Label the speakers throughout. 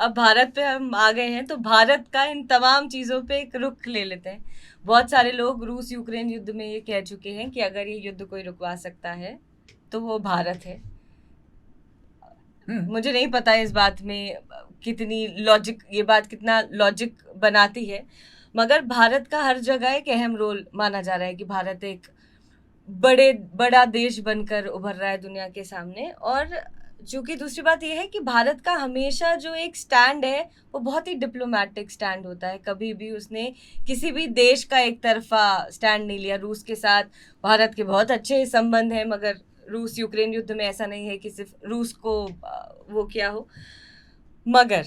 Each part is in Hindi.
Speaker 1: अब भारत पे हम आ गए हैं तो भारत का इन तमाम चीज़ों पे एक रुख ले लेते हैं। बहुत सारे लोग रूस यूक्रेन युद्ध में ये कह चुके हैं कि अगर ये युद्ध कोई रुकवा सकता है तो वो भारत है। मुझे नहीं पता इस बात में कितनी लॉजिक, ये बात कितना लॉजिक बनाती है, मगर भारत का हर जगह एक अहम रोल माना जा रहा है कि भारत एक बड़ा देश बनकर उभर रहा है दुनिया के सामने। और चूंकि दूसरी बात यह है कि भारत का हमेशा जो एक स्टैंड है वो बहुत ही डिप्लोमेटिक स्टैंड होता है। कभी भी उसने किसी भी देश का एक तरफा स्टैंड नहीं लिया। रूस के साथ भारत के बहुत अच्छे संबंध हैं, मगर रूस यूक्रेन युद्ध में ऐसा नहीं है कि सिर्फ रूस को वो किया हो। मगर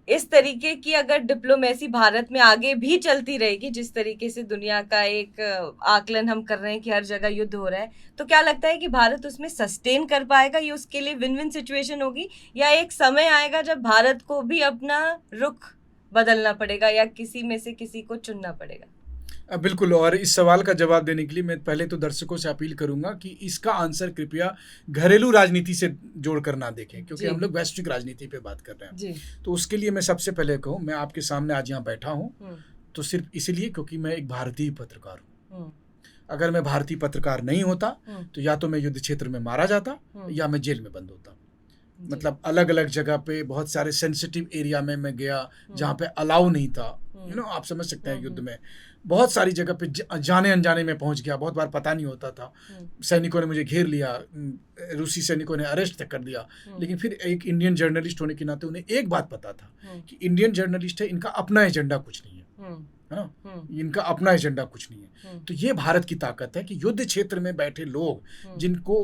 Speaker 1: इस तरीके की अगर डिप्लोमेसी भारत में आगे भी चलती रहेगी, जिस तरीके से दुनिया का एक आकलन हम कर रहे हैं कि हर जगह युद्ध हो रहा है, तो क्या लगता है कि भारत उसमें सस्टेन कर पाएगा? ये उसके लिए विन विन सिचुएशन होगी, या एक समय आएगा जब भारत को भी अपना रुख बदलना पड़ेगा या किसी में से किसी को चुनना पड़ेगा?
Speaker 2: बिल्कुल। और इस सवाल का जवाब देने के लिए मैं पहले तो दर्शकों से अपील करूंगा कि इसका आंसर कृपया घरेलू राजनीति से जोड़कर ना देखें, क्योंकि हम लोग वैश्विक राजनीति पे बात कर रहे हैं। तो उसके लिए मैं सबसे पहले कहूँ, मैं आपके सामने आज यहाँ बैठा हूँ तो सिर्फ इसलिए क्योंकि मैं एक भारतीय पत्रकार हूँ। अगर मैं भारतीय पत्रकार नहीं होता तो या तो मैं युद्ध क्षेत्र में मारा जाता या मैं जेल में बंद होता। मतलब अलग अलग जगह पे बहुत सारे सेंसिटिव एरिया में मैं गया जहाँ पे अलाउ नहीं था। आप समझ सकते हैं, युद्ध में बहुत सारी जगह पे जाने अनजाने में पहुंच गया। बहुत बार पता नहीं होता था, सैनिकों ने मुझे घेर लिया, रूसी सैनिकों ने अरेस्ट तक कर दिया। लेकिन फिर एक इंडियन जर्नलिस्ट होने के नाते उन्हें एक बात पता था कि इंडियन जर्नलिस्ट है, इनका अपना एजेंडा कुछ नहीं है ना, इनका अपना एजेंडा कुछ नहीं है। तो ये भारत की ताकत है कि युद्ध क्षेत्र में बैठे लोग जिनको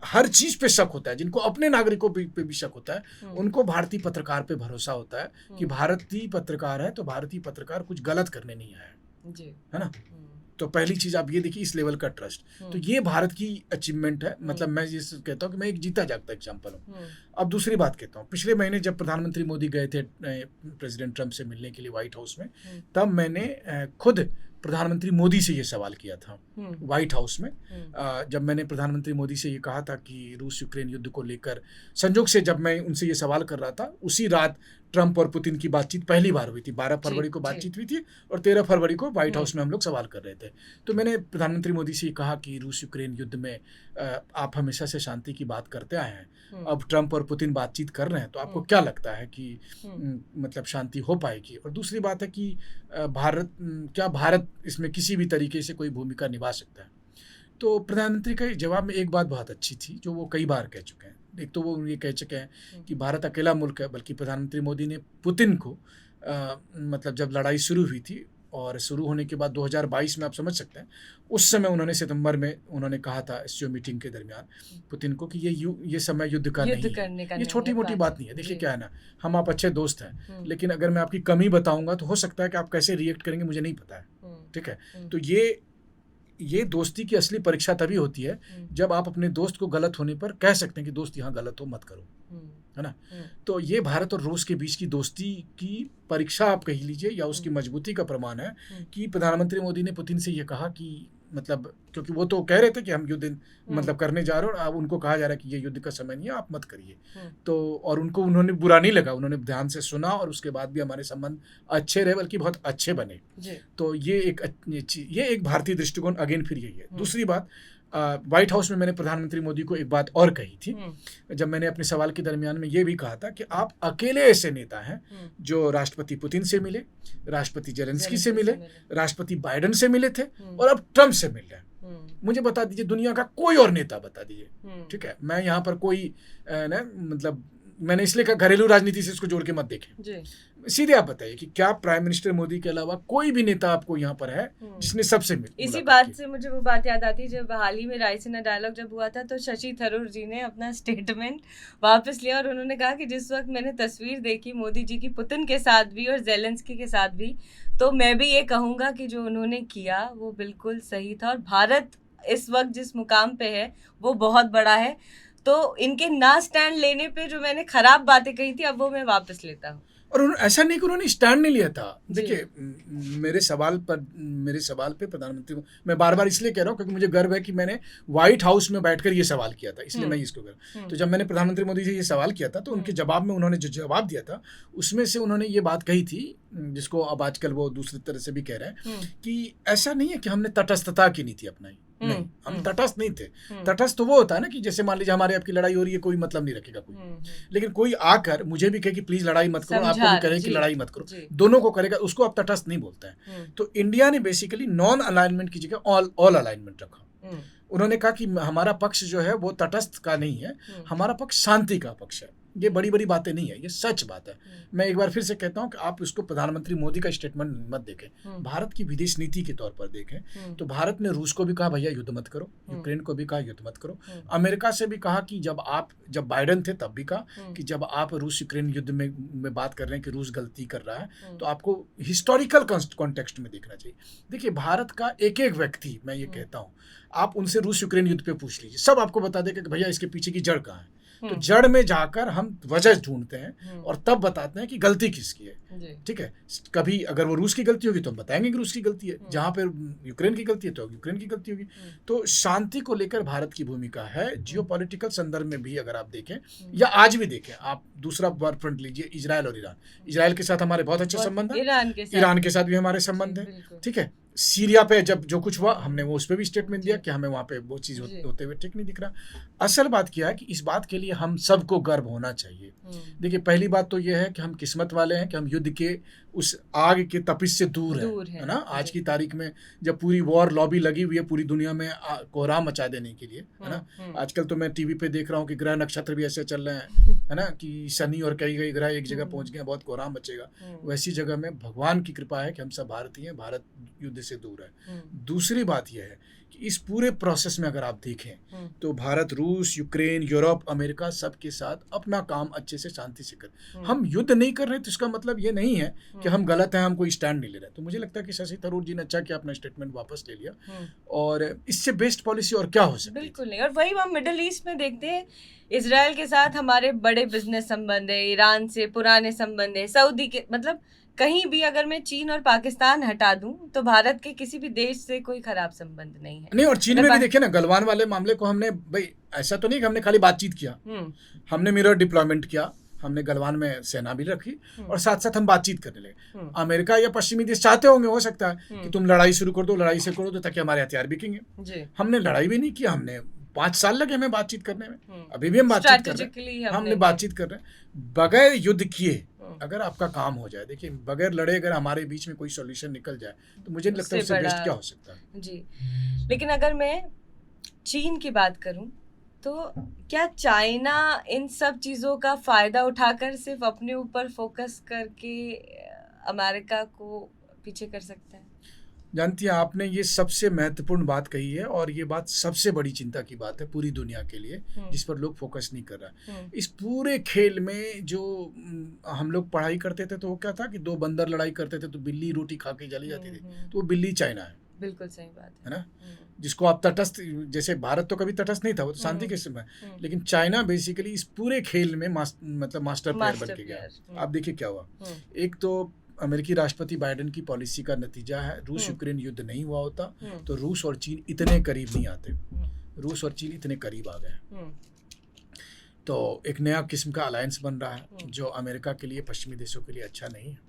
Speaker 2: हर चीज पे शक होता है, जिनको अपने नागरिकों पे भी शक होता है, उनको भारतीय पत्रकार पे भरोसा होता है कि भारतीय पत्रकार है तो भारतीय पत्रकार कुछ गलत करने नहीं आया है ना। तो पहली चीज आप ये देखिए, इस लेवल का ट्रस्ट। तो ये भारत की अचीवमेंट है। मतलब मैं ये कहता हूँ कि मैं एक जीता जागता एग्जाम्पल हूँ। अब दूसरी बात कहता हूँ, पिछले महीने जब प्रधानमंत्री मोदी गए थे प्रेसिडेंट ट्रंप से मिलने के लिए व्हाइट हाउस में, तब मैंने खुद प्रधानमंत्री मोदी से ये सवाल किया था व्हाइट हाउस में। जब मैंने प्रधानमंत्री मोदी से ये कहा था कि रूस यूक्रेन युद्ध को लेकर, संजोग से जब मैं उनसे ये सवाल कर रहा था उसी रात ट्रंप और पुतिन की बातचीत पहली बार हुई थी। 12 फरवरी को बातचीत हुई थी और 13 फरवरी को व्हाइट हाउस में हम लोग सवाल कर रहे थे। तो मैंने प्रधानमंत्री मोदी से ये कहा कि रूस यूक्रेन युद्ध में आप हमेशा से शांति की बात करते आए हैं, अब ट्रंप और पुतिन बातचीत कर रहे हैं तो आपको क्या लगता है कि मतलब शांति हो पाएगी? और दूसरी बात है कि भारत इसमें किसी भी तरीके से कोई भूमिका निभा सकता है? तो प्रधानमंत्री का जवाब में एक बात बहुत अच्छी थी जो वो कई बार कह चुके हैं। एक तो वो ये कह चुके हैं कि भारत अकेला मुल्क है, बल्कि प्रधानमंत्री मोदी ने पुतिन को मतलब जब लड़ाई शुरू हुई थी और शुरू होने के बाद 2022 में, आप समझ सकते हैं, उस समय उन्होंने सितंबर में उन्होंने कहा था एससीओ मीटिंग के दरमियान पुतिन को कि ये समय युद्ध का नहीं है, ये छोटी मोटी बात नहीं है। देखिए क्या है ना, हम आप अच्छे दोस्त हैं, लेकिन अगर मैं आपकी कमी बताऊंगा तो हो सकता है कि आप कैसे रिएक्ट करेंगे मुझे नहीं पता है। ठीक है, तो ये दोस्ती की असली परीक्षा तभी होती है जब आप अपने दोस्त को गलत होने पर कह सकते हैं कि दोस्त यहाँ गलत हो, मत करो, है ना। तो ये भारत और रूस के बीच की दोस्ती की परीक्षा आप कह लीजिए या उसकी मजबूती का प्रमाण है कि प्रधानमंत्री मोदी ने पुतिन से ये कहा कि मतलब, क्योंकि वो तो कह रहे थे कि हम युद्ध मतलब करने जा रहे हैं और अब उनको कहा जा रहा है कि ये युद्ध का समय नहीं है, आप मत करिए। तो और उन्होंने बुरा नहीं लगा, उन्होंने ध्यान से सुना और उसके बाद भी हमारे संबंध अच्छे रहे, बल्कि बहुत अच्छे बने। तो ये एक भारतीय दृष्टिकोण अगेन फिर यही है। दूसरी बात, व्हाइट हाउस में मैंने प्रधानमंत्री मोदी को एक बात और कही थी, जब मैंने अपने सवाल के दरमियान में ये भी कहा था कि आप अकेले ऐसे नेता हैं जो राष्ट्रपति पुतिन से मिले, राष्ट्रपति जेलेंस्की से मिले, राष्ट्रपति बाइडेन से मिले थे और अब ट्रंप से मिल रहे हैं। मुझे बता दीजिए दुनिया का कोई और नेता बता दीजिए। ठीक है, मैं यहाँ पर कोई मतलब मैंने इसलिए कहा घरेलू राजनीति से इसको जोड़ के मत देखें। सीधे आप बताइए कि क्या प्राइम मिनिस्टर मोदी के अलावा कोई भी नेता आपको यहाँ पर है जिसने सबसे
Speaker 1: इसी बात से मुझे वो बात याद आती है, जब हाल ही में रायसीना डायलॉग जब हुआ था तो शशि थरूर जी ने अपना स्टेटमेंट वापस लिया और उन्होंने कहा कि जिस वक्त मैंने तस्वीर देखी मोदी जी की पुतिन के साथ भी और जेलेंस्की के साथ भी, तो मैं भी ये कहूँगा कि जो उन्होंने किया वो बिल्कुल सही था। और भारत इस वक्त जिस मुकाम पे है वो बहुत बड़ा है। तो इनके ना स्टैंड लेने पे जो मैंने खराब बातें कही थी, अब वो मैं वापस लेता हूँ।
Speaker 2: और ऐसा नहीं कि उन्होंने स्टैंड नहीं लिया था। देखिए, मेरे सवाल पे प्रधानमंत्री को मैं बार बार इसलिए कह रहा हूँ क्योंकि मुझे गर्व है कि मैंने व्हाइट हाउस में बैठकर ये सवाल किया था, इसलिए मैं इसको कर। तो जब मैंने प्रधानमंत्री मोदी से ये सवाल किया था तो उनके जवाब में उन्होंने जो जवाब दिया था उसमें से उन्होंने ये बात कही थी, जिसको अब आजकल वो दूसरी तरह से भी कह रहे हैं कि ऐसा नहीं है कि हमने तटस्थता की नीति अपनाई। नहीं, हम तटस्थ नहीं थे। तटस्थ तो वो होता है ना कि जैसे मान लीजिए हमारे आपकी लड़ाई हो रही है, कोई मतलब नहीं रखेगा कोई, लेकिन कोई आकर मुझे भी कहे कि प्लीज लड़ाई मत करो, आपको भी कहे कि लड़ाई मत करो, दोनों को करेगा, उसको आप तटस्थ नहीं बोलते हैं। तो इंडिया ने बेसिकली नॉन अलाइनमेंट की जगह ऑल अलाइनमेंट रखा। उन्होंने कहा कि हमारा पक्ष जो है वो तटस्थ का नहीं है, हमारा पक्ष शांति का पक्ष है। ये बड़ी बड़ी बातें नहीं है, ये सच बात है। मैं एक बार फिर से कहता हूं कि आप इसको प्रधानमंत्री मोदी का स्टेटमेंट मत देखें, भारत की विदेश नीति के तौर पर देखें। तो भारत ने रूस को भी कहा भैया युद्ध मत करो, यूक्रेन को भी कहा युद्ध मत करो, अमेरिका से भी कहा कि जब बाइडेन थे तब भी कहा कि जब आप रूस यूक्रेन युद्ध में बात कर रहे हैं कि रूस गलती कर रहा है तो आपको हिस्टोरिकल कॉन्टेक्स्ट में देखना चाहिए। देखिए, भारत का एक एक व्यक्ति, मैं ये कहता हूँ, आप उनसे रूस यूक्रेन युद्ध पे पूछ लीजिए, सब आपको बता देगा कि भैया इसके पीछे की जड़ कहाँ है। तो जड़ में जाकर हम वजह ढूंढते हैं और तब बताते हैं कि गलती किसकी है। ठीक है, कभी अगर वो रूस की गलती होगी तो हम बताएंगे कि रूस की गलती है, जहां पर यूक्रेन की गलती है तो यूक्रेन की गलती होगी। तो शांति को लेकर भारत की भूमिका है। जियोपॉलिटिकल संदर्भ में भी अगर आप देखें या आज भी देखें, आप दूसरा वार फ्रंट लीजिए, इजराइल और ईरान। इजराइल के साथ हमारे बहुत अच्छे संबंध है, ईरान के साथ भी हमारे संबंध है। ठीक है, सीरिया पे जब जो कुछ हुआ हमने वो उस पर भी स्टेटमेंट दिया कि हमें वहाँ पे वो चीज़ होते हुए ठीक नहीं दिख रहा। असल बात क्या है कि इस बात के लिए हम सबको गर्व होना चाहिए। देखिए, पहली बात तो ये है कि हम किस्मत वाले हैं कि हम युद्ध के उस आग के तपिश से दूर है ना। आज की तारीख में जब पूरी वॉर लॉबी लगी हुई है पूरी दुनिया में कोहराम मचा देने के लिए, है ना। आजकल तो मैं टीवी पे देख रहा हूँ कि ग्रह नक्षत्र भी ऐसे चल रहे हैं, है ना, कि शनि और कई ग्रह एक जगह पहुंच गए, बहुत कोहराम मचेगा। वैसी जगह में भगवान की कृपा है कि हम सब भारतीय हैं, भारत युद्ध से दूर है। दूसरी बात यह है कि इस पूरे प्रोसेस में अगर आप देखें तो भारत, रूस, यूक्रेन, यूरोप, अमेरिका सबके साथ अपना काम अच्छे से शांति से कर। हम युद्ध नहीं कर रहे तो इसका मतलब ये नहीं है कि हम गलत हैं, हम कोई स्टैंड नहीं ले रहे। तो मुझे लगता है कि शशि थरूर जी ने अच्छा किया, अपना स्टेटमेंट वापस ले लिया, और इससे बेस्ट पॉलिसी और क्या हो सकती है।
Speaker 1: बिल्कुल नहीं। और वही हम मिडिल ईस्ट में देखते हैं, इजराइल के साथ हमारे बड़े बिजनेस संबंध है, ईरान से पुराने संबंध है, सऊदी के, मतलब कहीं भी अगर मैं चीन और पाकिस्तान हटा दूं तो भारत के किसी भी देश से कोई खराब संबंध नहीं है।
Speaker 2: नहीं, और चीन में भी देखिए ना, गलवान वाले मामले को हमने, भाई ऐसा तो नहीं कि हमने खाली बातचीत किया, हमने मिरर डिप्लॉयमेंट किया, हमने गलवान में सेना भी रखी और साथ साथ हम बातचीत करने लगे। अमेरिका या पश्चिमी देश चाहते होंगे, हो सकता है कि तुम लड़ाई शुरू कर दो, लड़ाई से करो तो ताकि हमारे हथियार बिकेंगे। हमने लड़ाई भी नहीं किया, हमने 5 साल लगे हमें बातचीत करने में, अभी भी हम बातचीत कर रहे हैं, हमने बातचीत कर रहे हैं बगैर युद्ध किए। अगर आपका काम हो जाए, देखिए बगैर लड़े अगर हमारे बीच में कोई सॉल्यूशन निकल जाए तो मुझे नहीं लगता उससे बेस्ट क्या हो सकता है।
Speaker 1: जी, लेकिन अगर मैं चीन की बात करूं तो क्या चाइना इन सब चीज़ों का फ़ायदा उठाकर सिर्फ अपने ऊपर फोकस करके अमेरिका को पीछे कर सकता है?
Speaker 2: जानती हैं, आपने ये सबसे महत्वपूर्ण बात कही है और ये बात सबसे बड़ी चिंता की बात है पूरी दुनिया के लिए, जिस पर लोग फोकस नहीं कर रहा है। इस पूरे खेल में जो हम लोग पढ़ाई करते थे तो वो क्या था कि 2 बंदर लड़ाई करते थे तो बिल्ली रोटी खा के चली जाती थी, तो वो बिल्ली चाइना है।
Speaker 1: बिल्कुल सही बात
Speaker 2: है ना, जिसको आप तटस्थ, जैसे भारत तो कभी तटस्थ नहीं था, वो तो शांति के समय, लेकिन चाइना बेसिकली इस पूरे खेल में मतलब मास्टर प्लेयर बन के गया। आप देखिए क्या हुआ। एक तो अमेरिकी राष्ट्रपति बाइडेन की पॉलिसी का नतीजा है, रूस यूक्रेन युद्ध नहीं हुआ होता तो रूस और चीन इतने करीब नहीं आते, रूस और चीन इतने करीब आ गए। तो एक नया किस्म का अलायंस बन रहा है जो अमेरिका के लिए, पश्चिमी देशों के लिए अच्छा नहीं है।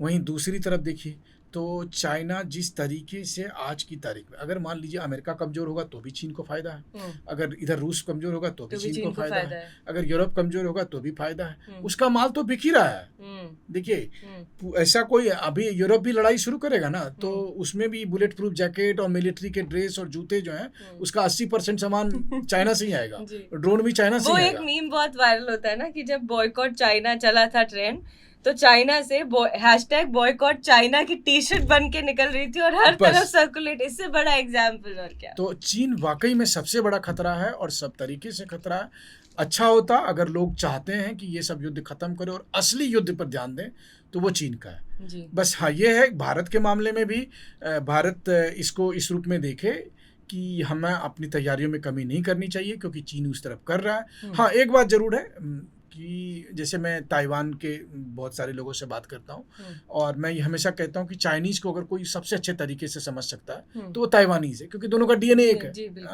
Speaker 2: वहीं दूसरी तरफ देखिए तो चाइना जिस तरीके से आज की तारीख में, अगर मान लीजिए अमेरिका कमजोर होगा तो भी चीन को फायदा है, अगर इधर रूस कमजोर होगा तो भी चीन को फायदा है, अगर यूरोप कमजोर होगा तो भी फायदा है। उसका माल तो बिक ही रहा है। देखिए, ऐसा कोई, अभी यूरोप भी लड़ाई शुरू करेगा ना तो उसमें भी बुलेट प्रूफ जैकेट और मिलिट्री के ड्रेस और जूते जो हैं उसका 80% सामान चाइना से ही आएगा, ड्रोन भी चाइना से ही आएगा।
Speaker 1: वो एक मीम बहुत वायरल होता है ना कि जब बॉयकॉट चाइना चला था ट्रेंड, तो चाइना से #बॉयकॉट चाइना की टी शर्ट बन के निकल रही थी और हर तरफ सर्कुलेट। इससे बड़ा एग्जाम्पल और क्या।
Speaker 2: तो चीन वाकई में सबसे बड़ा खतरा है और सब तरीके से खतरा है। अच्छा होता अगर लोग चाहते हैं कि ये सब युद्ध खत्म करें और असली युद्ध पर ध्यान दें तो वो चीन का है जी। बस हाँ, ये है भारत के मामले में भी भारत इसको इस रूप में देखे कि हमें अपनी तैयारियों में कमी नहीं करनी चाहिए, क्योंकि चीन उस तरफ कर रहा है। हाँ, एक बात ज़रूर है कि जैसे मैं ताइवान के बहुत सारे लोगों से बात करता हूँ, और मैं ये हमेशा कहता हूँ कि चाइनीज़ को अगर कोई सबसे अच्छे तरीके से समझ सकता है तो वो ताइवानीज़ है, क्योंकि दोनों का डीएनए एक है।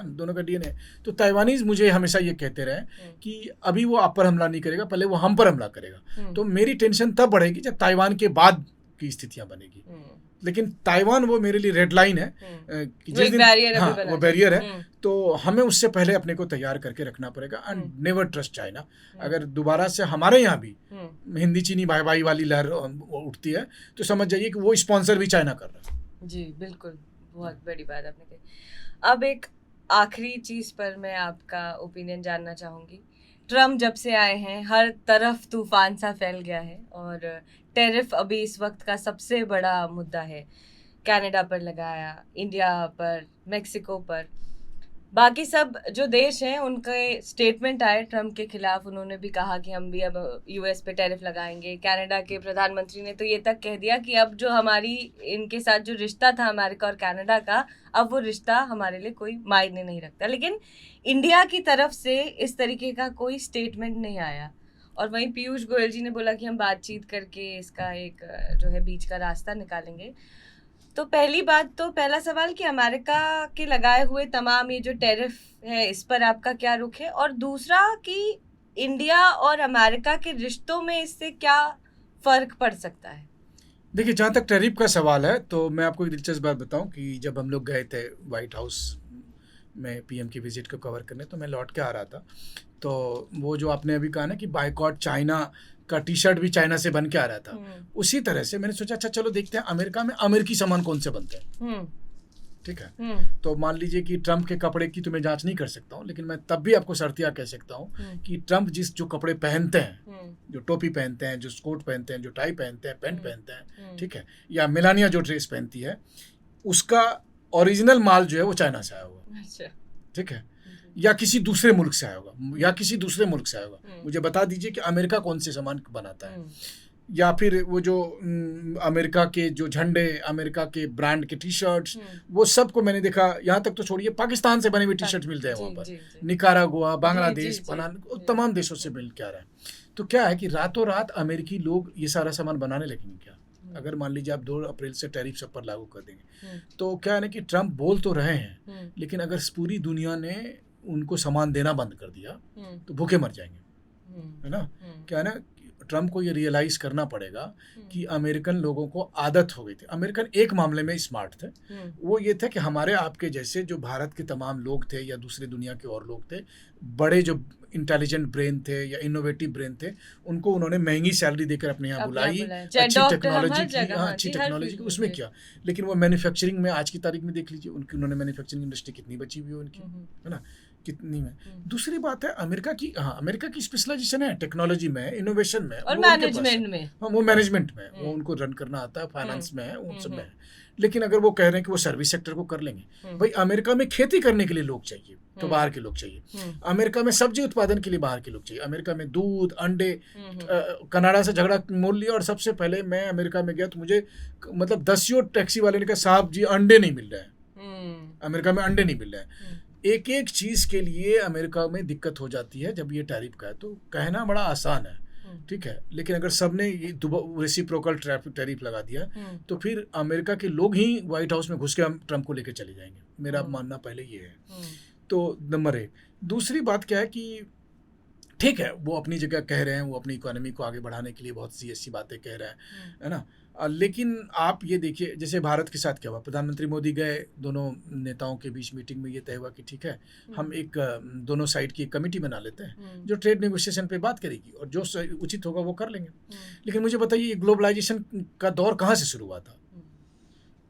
Speaker 2: दोनों का डीएनए। तो ताइवानीज़ मुझे हमेशा ये कहते रहे कि अभी वो आप पर हमला नहीं करेगा, पहले वो हम पर हमला करेगा। तो मेरी टेंशन तब बढ़ेगी जब ताइवान के बाद की स्थितियाँ बनेगी। लेकिन ताइवान वो मेरे लिए रेड लाइन है कि जिस दिन वो बैरियर है, तो हमें उससे पहले अपने को तैयार करके रखना पड़ेगा। And never trust China. अगर दोबारा से हमारे यहाँ भी हिंदी चीनी भाई भाई वाली लहर उठती है तो समझ जाइए कि वो स्पॉन्सर भी चाइना कर रहा है।
Speaker 1: जी बिल्कुल, बहुत बड़ी बात आपने कही। अब एक आखिरी चीज़ पर मैं आपका ओपिनियन जानना चाहूँगी। ट्रम्प जब से आए हैं हर तरफ तूफान सा फैल गया है, और टैरिफ अभी इस वक्त का सबसे बड़ा मुद्दा है। कनाडा पर लगाया, इंडिया पर, मेक्सिको पर, बाकी सब जो देश हैं उनके स्टेटमेंट आए ट्रम्प के खिलाफ। उन्होंने भी कहा कि हम भी अब यूएस पे टैरिफ लगाएंगे। कनाडा के प्रधानमंत्री ने तो ये तक कह दिया कि अब जो हमारी इनके साथ जो रिश्ता था अमेरिका और कनाडा का, अब वो रिश्ता हमारे लिए कोई मायने नहीं रखता। लेकिन इंडिया की तरफ से इस तरीके का कोई स्टेटमेंट नहीं आया। और वहीं पीयूष गोयल जी ने बोला कि हम बातचीत करके इसका एक जो है बीच का रास्ता निकालेंगे। तो पहली बात, तो पहला सवाल कि अमेरिका के लगाए हुए तमाम ये जो टैरिफ है इस पर आपका क्या रुख है, और दूसरा कि इंडिया और अमेरिका के रिश्तों में इससे क्या फ़र्क पड़ सकता है?
Speaker 2: देखिए, जहाँ तक टैरिफ का सवाल है तो मैं आपको एक दिलचस्प बात बताऊं कि जब हम लोग गए थे वाइट हाउस में पीएम की विजिट को कवर करने, तो मैं लौट के आ रहा था, तो वो जो आपने अभी कहा ना कि बायकॉट चाइना का टी शर्ट भी चाइना से बन के आ रहा था, उसी तरह से मैंने सोचा अच्छा चलो देखते हैं अमेरिका में अमेरिकी सामान कौन से बनते हैं। ठीक है, तो मान लीजिए कि ट्रम्प के कपड़े की तो मैं जांच नहीं कर सकता हूँ, लेकिन मैं तब भी आपको शर्तिया कह सकता हूँ कि ट्रम्प जो कपड़े पहनते हैं, जो टोपी पहनते हैं, जो कोट पहनते हैं, जो टाई पहनते हैं, पैंट पहनते हैं, ठीक है, या मेलानिया जो ड्रेस पहनती है, उसका ओरिजिनल माल जो है वो चाइना से आया हुआ। ठीक है, या किसी दूसरे मुल्क से आया होगा, मुझे बता दीजिए कि अमेरिका कौन से सामान बनाता है। या फिर वो जो अमेरिका के जो झंडे, अमेरिका के ब्रांड के टी शर्ट्स, वो सब को मैंने देखा। यहाँ तक तो छोड़िए, पाकिस्तान से बने हुए टी शर्ट्स मिलते हैं वहाँ पर, निकारागुआ, बांग्लादेश, तमाम देशों से मिल के आ रहा है। तो क्या है कि रातों रात अमेरिकी लोग ये सारा सामान बनाने लगेंगे क्या? अगर मान लीजिए आप 2 अप्रैल से टैरिफ सब पर लागू कर देंगे, तो क्या है ना कि ट्रम्प बोल तो रहे हैं, लेकिन अगर पूरी दुनिया ने उनको सामान देना बंद कर दिया तो भूखे मर जाएंगे, है ना। क्या है ना, ट्रम्प को ये रियलाइज़ करना पड़ेगा कि अमेरिकन लोगों को आदत हो गई थी। अमेरिकन एक मामले में स्मार्ट थे, वो ये था कि हमारे आपके जैसे जो भारत के तमाम लोग थे या दूसरे दुनिया के और लोग थे, बड़े जो इंटेलिजेंट ब्रेन थे या इनोवेटिव ब्रेन थे, उनको उन्होंने महंगी सैलरी देकर अपने यहाँ बुलाई, अच्छी टेक्नोलॉजी की उसमें किया। लेकिन वो मैन्युफैक्चरिंग में आज की तारीख में देख लीजिए उन्होंने मैन्युफैक्चरिंग इंडस्ट्री कितनी बची हुई है उनकी, है ना, कितनी में। दूसरी बात है अमेरिका की स्पेशलाइजेशन है टेक्नोलॉजी में, इनोवेशन में
Speaker 1: और मैनेजमेंट में।
Speaker 2: वो मैनेजमेंट में, वो उनको रन करना आता है, फाइनेंस में है, उन सब में है। लेकिन अगर वो कह रहे हैं कि वो सर्विस सेक्टर को कर लेंगे, भाई अमेरिका में खेती करने के लिए लोग चाहिए तो बाहर के लोग चाहिए, अमेरिका में सब्जी उत्पादन के लिए बाहर के लोग चाहिए, अमेरिका में दूध, अंडे, कनाडा से झगड़ा मोल लिया। और सबसे पहले मैं अमेरिका में गया तो मुझे मतलब 10 टैक्सी वाले ने कहा साहब जी अंडे नहीं मिल रहे हैं, अमेरिका में अंडे नहीं मिल रहे हैं। एक एक चीज़ के लिए अमेरिका में दिक्कत हो जाती है जब ये टैरिफ का है। तो कहना बड़ा आसान है, ठीक है, लेकिन अगर सबने ये रेसिप्रोकल टैरिफ लगा दिया तो फिर अमेरिका के लोग ही व्हाइट हाउस में घुस के हम ट्रम्प को लेकर चले जाएंगे। मेरा मानना पहले ये है। तो नंबर 1। दूसरी बात क्या है कि ठीक है, वो अपनी जगह कह रहे हैं, वो अपनी इकोनॉमी को आगे बढ़ाने के लिए बहुत सी ऐसी बातें कह रहे हैं, है ना। लेकिन आप ये देखिए जैसे भारत के साथ क्या हुआ, प्रधानमंत्री मोदी गए, दोनों नेताओं के बीच मीटिंग में ये तय हुआ कि ठीक है हम एक दोनों साइड की एक कमेटी बना लेते हैं जो ट्रेड नेगोशिएशन पे बात करेगी और जो उचित होगा वो कर लेंगे। लेकिन मुझे बताइए ग्लोबलाइजेशन का दौर कहाँ से शुरू हुआ था?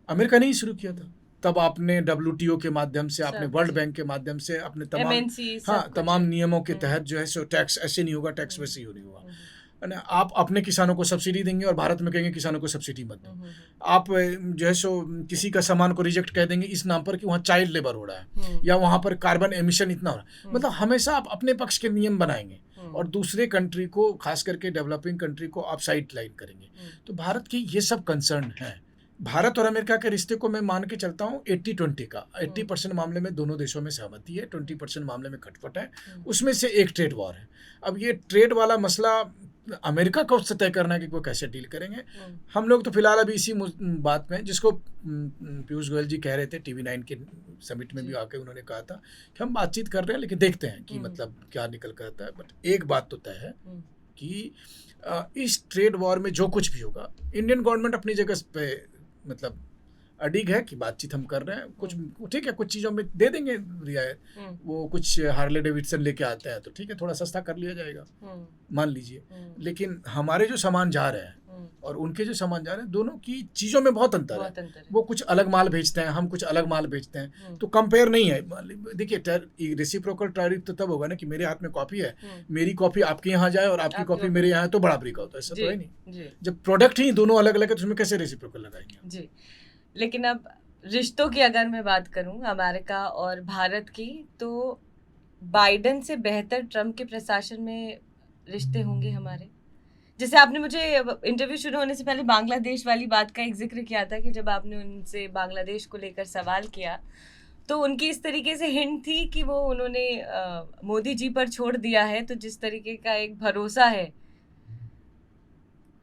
Speaker 2: अमेरिका ने ही शुरू किया था। तब आपने WTO के माध्यम से, आपने वर्ल्ड बैंक के माध्यम से, अपने तमाम नियमों के तहत जो है सो टैक्स ऐसे नहीं होगा, टैक्स वैसे ही नहीं होगा, है ना। आप अपने किसानों को सब्सिडी देंगे और भारत में कहेंगे किसानों को सब्सिडी मत दो। आप जो है सो किसी का सामान को रिजेक्ट कर देंगे इस नाम पर कि वहाँ चाइल्ड लेबर हो रहा है या वहाँ पर कार्बन एमिशन इतना हो रहा है। मतलब हमेशा आप अपने पक्ष के नियम बनाएंगे और दूसरे कंट्री को, खास करके डेवलपिंग कंट्री को आप साइड लाइन करेंगे। तो भारत की ये सब कंसर्न है भारत और अमेरिका के रिश्ते को मैं मान के चलता हूँ 80-20 का। 80% मामले में दोनों देशों में सहमति है, 20% मामले में खटपट है, उसमें से एक ट्रेड वॉर है। अब ये ट्रेड वाला मसला अमेरिका को उससे तय करना है कि वो कैसे डील करेंगे। हम लोग तो फिलहाल अभी इसी बात में, जिसको पीयूष गोयल जी कह रहे थे TV9 के समिट में भी आके उन्होंने कहा था कि हम बातचीत कर रहे हैं लेकिन देखते हैं कि मतलब क्या निकल कर आता है। बट एक बात तो तय है कि इस ट्रेड वॉर में जो कुछ भी होगा, इंडियन गवर्नमेंट अपनी जगह पे मतलब अडिग है कि बातचीत हम कर रहे हैं। कुछ ठीक है, कुछ चीज़ों में दे देंगे रियायत, वो कुछ हार्ले डेविडसन लेके आते हैं तो ठीक है, थोड़ा सस्ता कर लिया जाएगा, मान लीजिए। लेकिन हमारे जो सामान जा रहे हैं और उनके जो सामान जा रहे हैं, दोनों की चीज़ों में बहुत अंतर है। वो कुछ अलग माल भेजते हैं, हम कुछ अलग माल भेजते हैं, तो कंपेयर नहीं है। देखिए, रेसिप्रोकल टैरिफ तो तब होगा ना कि मेरे हाथ में कॉपी है, मेरी कॉपी आपके यहाँ जाए और आपकी कॉपी मेरे यहाँ है, तो बराबरी का होता है। ऐसा तो है नहीं। जब प्रोडक्ट ही दोनों अलग अलग है तो उसमें कैसे रेसिप्रोकल लगाएंगे जी।
Speaker 1: लेकिन अब रिश्तों की अगर मैं बात करूं अमेरिका और भारत की, तो बाइडेन से बेहतर ट्रम्प के प्रशासन में रिश्ते होंगे हमारे। जैसे आपने मुझे इंटरव्यू शुरू होने से पहले बांग्लादेश वाली बात का एक जिक्र किया था कि जब आपने उनसे बांग्लादेश को लेकर सवाल किया तो उनकी इस तरीके से हिंट थी कि वो उन्होंने मोदी जी पर छोड़ दिया है, तो जिस तरीके का एक भरोसा है,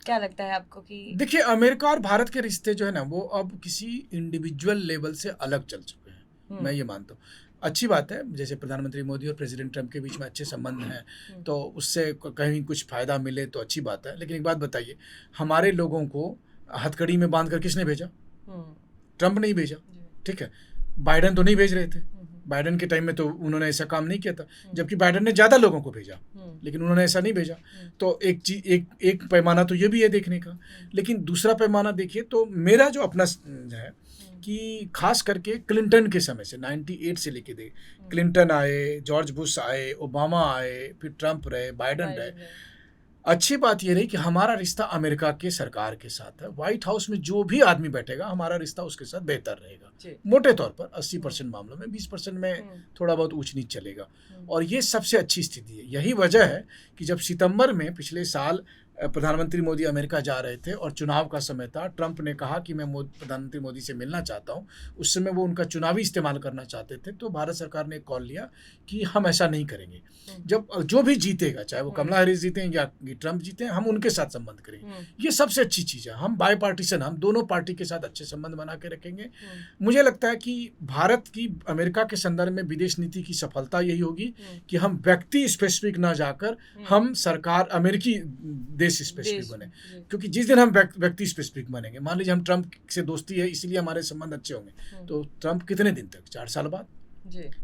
Speaker 1: क्या लगता है आपको कि
Speaker 2: देखिए अमेरिका और भारत के रिश्ते जो है ना वो अब किसी इंडिविजुअल लेवल से अलग चल चुके हैं। मैं ये मानता हूँ, अच्छी बात है। जैसे प्रधानमंत्री मोदी और प्रेसिडेंट ट्रम्प के बीच में अच्छे संबंध हैं तो उससे कहीं कुछ फ़ायदा मिले तो अच्छी बात है। लेकिन एक बात बताइए, हमारे लोगों को हथकड़ी में बांध कर किसने भेजा? ट्रम्प नहीं भेजा, ठीक है। बाइडेन तो नहीं भेज रहे थे, बाइडेन के टाइम में तो उन्होंने ऐसा काम नहीं किया था, जबकि बाइडेन ने ज़्यादा लोगों को भेजा लेकिन उन्होंने ऐसा नहीं भेजा। तो एक पैमाना तो ये भी है देखने का। लेकिन दूसरा पैमाना देखिए तो मेरा जो अपना है कि खास करके क्लिंटन के समय से 98 से लेके दे, क्लिंटन आए, जॉर्ज बुश आए, ओबामा आए, फिर ट्रम्प रहे, बाइडेन रहे, अच्छी बात ये रही कि हमारा रिश्ता अमेरिका के सरकार के साथ है। व्हाइट हाउस में जो भी आदमी बैठेगा हमारा रिश्ता उसके साथ बेहतर रहेगा, मोटे तौर पर 80% मामलों में, 20% में थोड़ा बहुत ऊंच नीच चलेगा। और ये सबसे अच्छी स्थिति है। यही वजह है कि जब सितंबर में पिछले साल प्रधानमंत्री मोदी अमेरिका जा रहे थे और चुनाव का समय था, ट्रंप ने कहा कि मैं प्रधानमंत्री मोदी से मिलना चाहता हूं। उस समय वो उनका चुनावी इस्तेमाल करना चाहते थे, तो भारत सरकार ने कॉल लिया कि हम ऐसा नहीं करेंगे। जब जो भी जीतेगा, चाहे वो कमला हैरिस जीतें या ट्रंप जीतें, हम उनके साथ संबंध करेंगे। ये सबसे अच्छी चीज़ है। हम बाई पार्टीशन, हम दोनों पार्टी के साथ अच्छे संबंध बना के रखेंगे। मुझे लगता है कि भारत की अमेरिका के संदर्भ में विदेश नीति की सफलता यही होगी कि हम व्यक्ति स्पेसिफिक ना जाकर हम सरकार अमेरिकी देश स्पेसिफिक बने। क्योंकि जिस दिन हम व्यक्ति स्पेसिफिक बनेंगे, मान लीजिए हम ट्रंप से दोस्ती है इसलिए हमारे संबंध अच्छे होंगे, तो ट्रंप कितने दिन तक? 4 साल बाद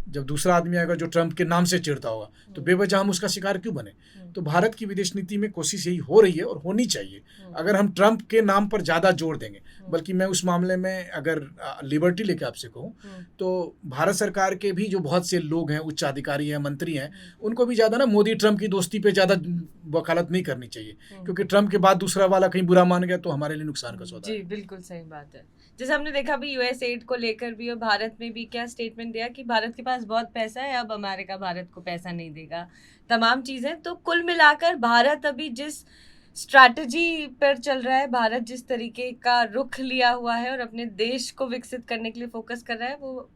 Speaker 2: जब दूसरा आदमी आएगा जो ट्रंप के नाम से चिढ़ता होगा, तो बेवजह हम उसका शिकार क्यों बने? तो भारत की विदेश नीति में कोशिश यही हो रही है और होनी चाहिए। अगर हम ट्रंप के नाम पर ज़्यादा जोर देंगे, बल्कि मैं उस मामले में अगर लिबर्टी लेके आपसे कहूँ तो भारत सरकार के भी जो बहुत से लोग हैं, उच्च अधिकारी हैं, मंत्री हैं, उनको भी ज़्यादा ना मोदी ट्रंप की दोस्ती पे ज़्यादा वकालत नहीं करनी चाहिए, क्योंकि ट्रंप के बाद दूसरा वाला कहीं बुरा मान गया तो हमारे लिए नुकसान का सौदा है।
Speaker 1: जी बिल्कुल सही बात है। जैसे हमने देखा भी US एड को लेकर भी और भारत में भी क्या स्टेटमेंट दिया कि भारत के पास बहुत पैसा है, अब अमेरिका भारत को पैसा नहीं देगा, तमाम चीज़ें। तो कुल मिलाकर भारत अभी जिस स्ट्रैटेजी पर चल रहा है, भारत जिस तरीके का रुख लिया हुआ है और अपने देश को विकसित करने के लिए फोकस कर रहा है, वो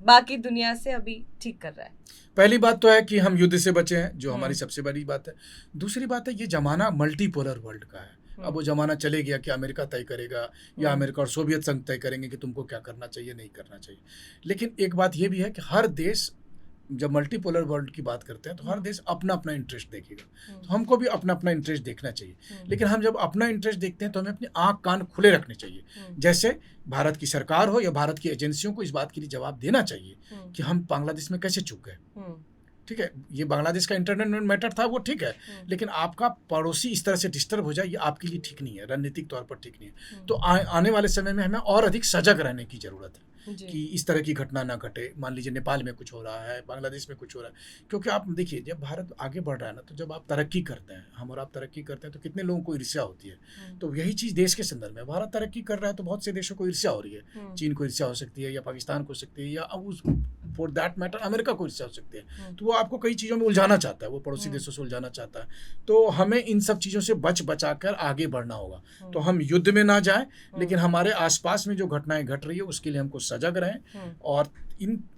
Speaker 1: बाकी दुनिया से अभी ठीक कर रहा है।
Speaker 2: पहली बात तो है कि हम युद्ध से बचे हैं, जो हमारी सबसे बड़ी बात है। दूसरी बात है ये जमाना मल्टीपोलर वर्ल्ड का है। अब वो जमाना चले गया कि अमेरिका तय करेगा या अमेरिका और सोवियत संघ तय करेंगे कि तुमको क्या करना चाहिए, नहीं करना चाहिए। लेकिन एक बात ये भी है कि हर देश, जब मल्टीपोलर वर्ल्ड की बात करते हैं तो हर देश अपना अपना इंटरेस्ट देखेगा, तो हमको भी अपना अपना इंटरेस्ट देखना चाहिए। लेकिन हम जब अपना इंटरेस्ट देखते हैं तो हमें अपने आँख कान खुले रखने चाहिए। जैसे भारत की सरकार हो या भारत की एजेंसियों को इस बात के लिए जवाब देना चाहिए कि हम बांग्लादेश में कैसे चूक गए। ठीक है, ये बांग्लादेश का इंटरनल मैटर था, वो ठीक है, लेकिन आपका पड़ोसी इस तरह से डिस्टर्ब हो जाए, ये आपके लिए ठीक नहीं है, रणनीतिक तौर पर ठीक नहीं है। तो आने वाले समय में हमें और अधिक सजग रहने की जरूरत है कि इस तरह की घटना ना घटे। मान लीजिए नेपाल में कुछ हो रहा है, बांग्लादेश में कुछ हो रहा है, क्योंकि आप देखिए जब भारत आगे बढ़ रहा है ना, तो जब आप तरक्की करते हैं, हम और आप तरक्की करते हैं, तो कितने लोगों को ईर्ष्या होती है। तो यही चीज़ देश के संदर्भ में, भारत तरक्की कर रहा है तो बहुत से देशों को ईर्ष्या हो रही है। चीन को ईर्ष्या हो सकती है, या पाकिस्तान को हो सकती है, या उस फॉर दैट मैटर अमेरिका को रिश्ते हो सकते हैं। तो वो आपको कई चीज़ों में उलझाना चाहता है, वो पड़ोसी देशों से उलझाना चाहता है। तो हमें इन सब चीज़ों से बचा कर आगे बढ़ना होगा। तो हम युद्ध में ना जाएं, लेकिन हमारे आसपास में जो घटनाएं घट रही है उसके लिए हमको सजग रहें। और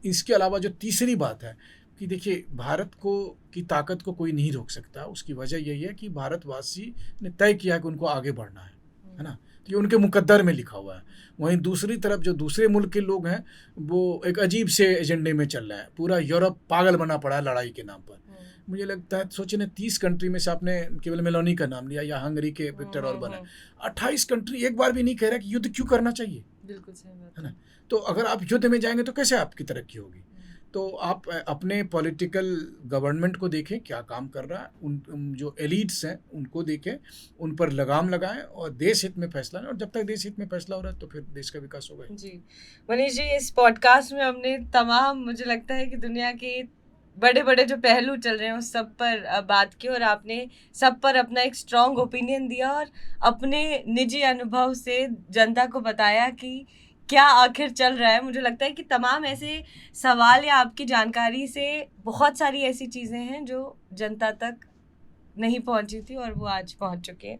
Speaker 2: इसके अलावा जो तीसरी बात है कि देखिए, भारत की ताकत को कोई नहीं रोक सकता। उसकी वजह यही है कि भारतवासी ने तय किया कि उनको आगे बढ़ना है ना। तो ये उनके मुकद्दर में लिखा हुआ है। वहीं दूसरी तरफ जो दूसरे मुल्क के लोग हैं वो एक अजीब से एजेंडे में चल रहे हैं। पूरा यूरोप पागल बना पड़ा है लड़ाई के नाम पर। मुझे लगता है, सोचिए ना, 30 कंट्री में से आपने केवल मेलोनी का नाम लिया या हंगरी के विक्टर ऑर्बन है। 28 कंट्री एक बार भी नहीं कह रहा कि युद्ध क्यों करना चाहिए।
Speaker 1: बिल्कुल सही बात
Speaker 2: है ना। तो अगर आप युद्ध में जाएंगे तो कैसे आपकी तरक्की होगी। तो आप अपने पॉलिटिकल गवर्नमेंट को देखें क्या काम कर रहा है, उन जो एलिट्स हैं उनको देखें, उन पर लगाम लगाएं और देश हित में फैसला लें। और जब तक देश हित में फैसला हो रहा है तो फिर देश का विकास होगा।
Speaker 1: जी मनीष जी, इस पॉडकास्ट में हमने तमाम, मुझे लगता है कि दुनिया के बड़े बड़े जो पहलू चल रहे हैं उस सब पर बात की, और आपने सब पर अपना एक स्ट्रॉन्ग ओपिनियन दिया और अपने निजी अनुभव से जनता को बताया कि क्या आखिर चल रहा है। मुझे लगता है कि तमाम ऐसे सवाल या आपकी जानकारी से बहुत सारी ऐसी चीज़ें हैं जो जनता तक नहीं पहुंची थी और वो आज पहुंच चुकी हैं।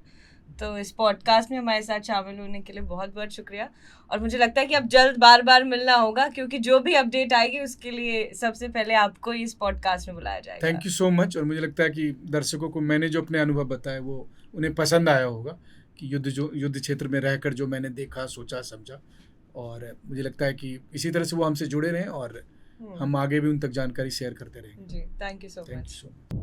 Speaker 1: तो इस पॉडकास्ट में हमारे साथ शामिल होने के लिए बहुत बहुत शुक्रिया। और मुझे लगता है कि अब जल्द बार बार मिलना होगा, क्योंकि जो भी अपडेट आएगी उसके लिए सबसे पहले आपको इस पॉडकास्ट में बुलाया जाएगा।
Speaker 2: Thank you so much. और मुझे लगता है कि दर्शकों को मैंने जो अपने अनुभव बताए वो उन्हें पसंद आया होगा कि युद्ध क्षेत्र में रहकर जो मैंने देखा, सोचा, समझा। और मुझे लगता है कि इसी तरह से वो हमसे जुड़े रहें और हम आगे भी उन तक जानकारी शेयर करते रहेंगे।
Speaker 1: जी, थैंक यू सो मच।